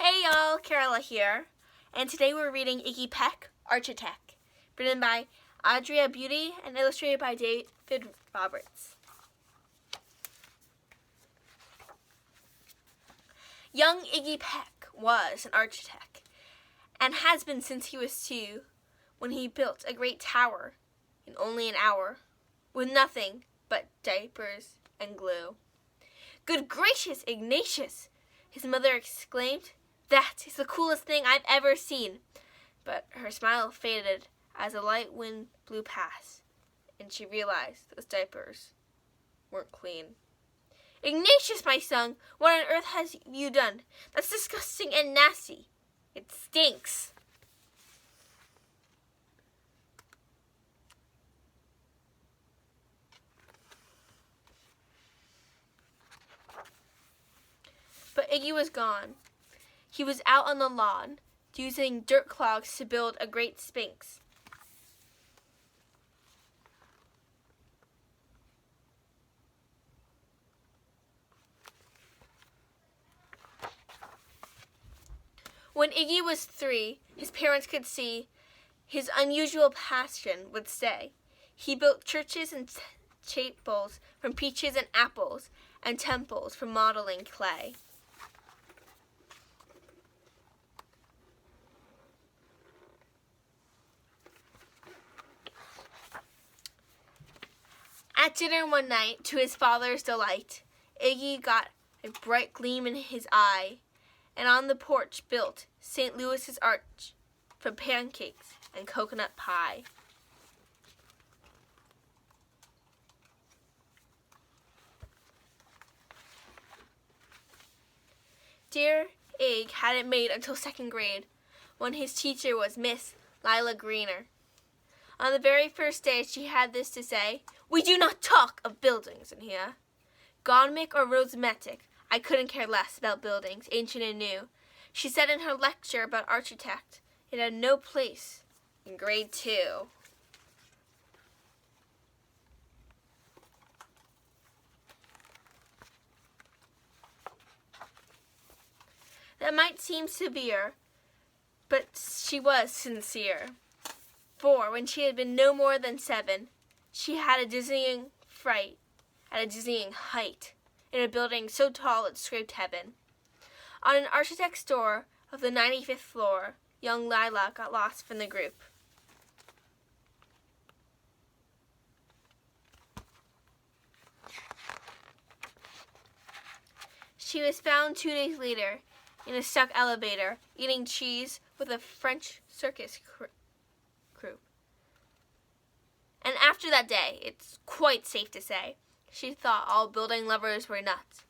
Hey y'all, Carola here, and today we're reading Iggy Peck, Architech, written by Andrea, Beaty, and illustrated by David Roberts. Young Iggy Peck was an architect, and has been since he was 2, when he built a great tower in only an hour, with nothing but diapers and glue. "Good gracious, Ignatius!" his mother exclaimed. "That is the coolest thing I've ever seen." But her smile faded as a light wind blew past, and she realized those diapers weren't clean. "Ignatius, my son, what on earth have you done? That's disgusting and nasty. It stinks." But Iggy was gone. He was out on the lawn, using dirt clogs to build a great sphinx. When Iggy was 3, his parents could see his unusual passion would stay. He built churches and chapels from peaches and apples, and temples from modeling clay. At dinner one night, to his father's delight, Iggy got a bright gleam in his eye, and on the porch built St. Louis's arch from pancakes and coconut pie. Dear Ig hadn't made until 2nd grade, when his teacher was Miss Lila Greener. On the very first day she had this to say: "We do not talk of buildings in here. Gothic or romantic, I couldn't care less about buildings, ancient and new." She said in her lecture about architect, it had no place in grade 2. That might seem severe, but she was sincere. For when she had been no more than 7, she had a dizzying fright at a dizzying height in a building so tall it scraped heaven. On an architect's door of the 95th floor, young Lila got lost from the group. She was found 2 days later in a stuck elevator, eating cheese with a French circus crew. And after that day, it's quite safe to say, she thought all building lovers were nuts.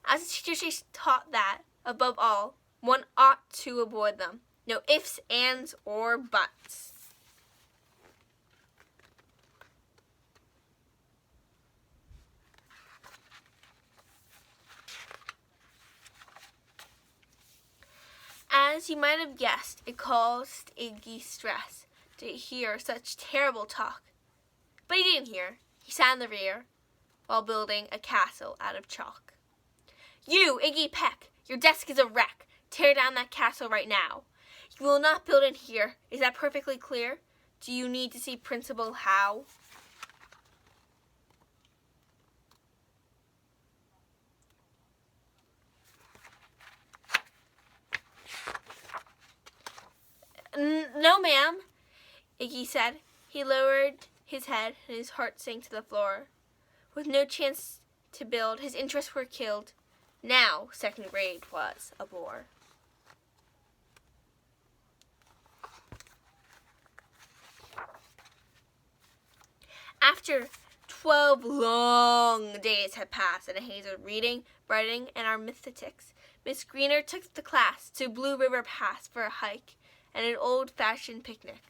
As a teacher, she taught that, above all, one ought to avoid them. No ifs, ands, or buts. As you might have guessed, it caused Iggy stress to hear such terrible talk. But he didn't hear. He sat in the rear while building a castle out of chalk. "You, Iggy Peck, your desk is a wreck. Tear down that castle right now. You will not build in here. Is that perfectly clear? Do you need to see Principal Howe?" "No, ma'am," Iggy said. He lowered his head and his heart sank to the floor. With no chance to build, his interests were killed. Now 2nd grade was a bore. After 12 long days had passed in a haze of reading, writing, and arithmetics, Miss Greener took the class to Blue River Pass for a hike and an old-fashioned picnic.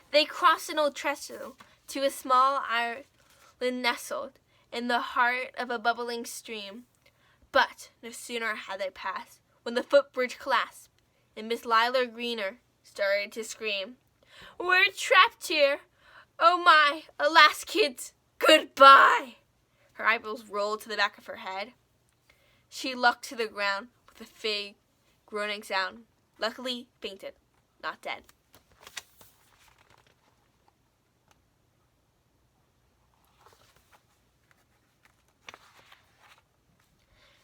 They crossed an old trestle to a small island nestled in the heart of a bubbling stream. But no sooner had they passed when the footbridge collapsed, and Miss Lila Greener started to scream. "We're trapped here. Oh my, alas, kids, goodbye. Her eyebrows rolled to the back of her head. She lucked to the ground with a vague, groaning sound. Luckily, fainted, not dead.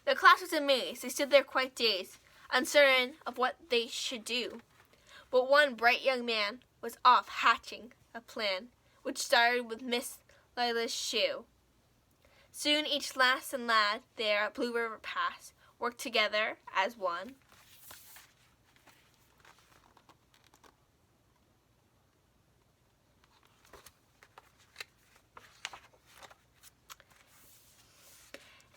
The class was amazed. They stood there quite dazed, uncertain of what they should do. But one bright young man was off hatching a plan, which started with Miss Lila's shoe. Soon each lass and lad there at Blue River Pass worked together as one.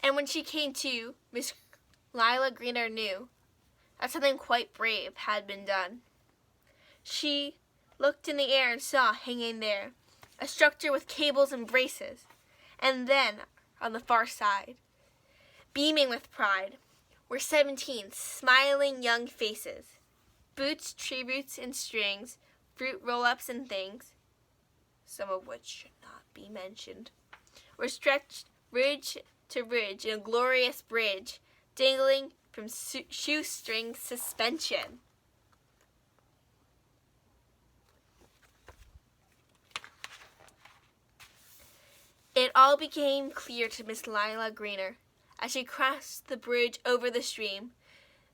And when she came to, Miss Lila Greener knew that something quite brave had been done. She looked in the air and saw, hanging there, a structure with cables and braces, and then, on the far side, beaming with pride, were 17 smiling young faces. Boots, tree roots, and strings, fruit roll-ups and things, some of which should not be mentioned, were stretched ridge to ridge in a glorious bridge, dangling from shoestring suspension. It all became clear to Miss Lila Greener, as she crossed the bridge over the stream,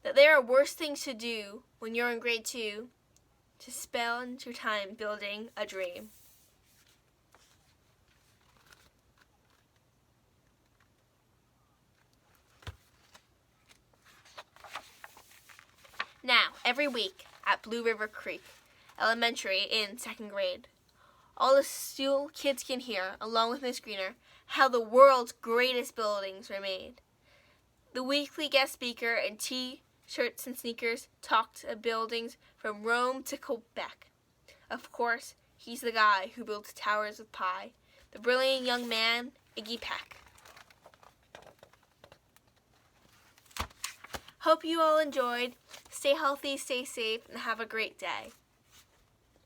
that there are worse things to do when you're in grade 2, to spend your time building a dream. Now, every week at Blue River Creek Elementary in 2nd grade, all the school kids can hear, along with Miss Greener, how the world's greatest buildings were made. The weekly guest speaker in T-shirts and sneakers talked of buildings from Rome to Quebec. Of course, he's the guy who built towers with pie, the brilliant young man, Iggy Peck. Hope you all enjoyed. Stay healthy, stay safe, and have a great day.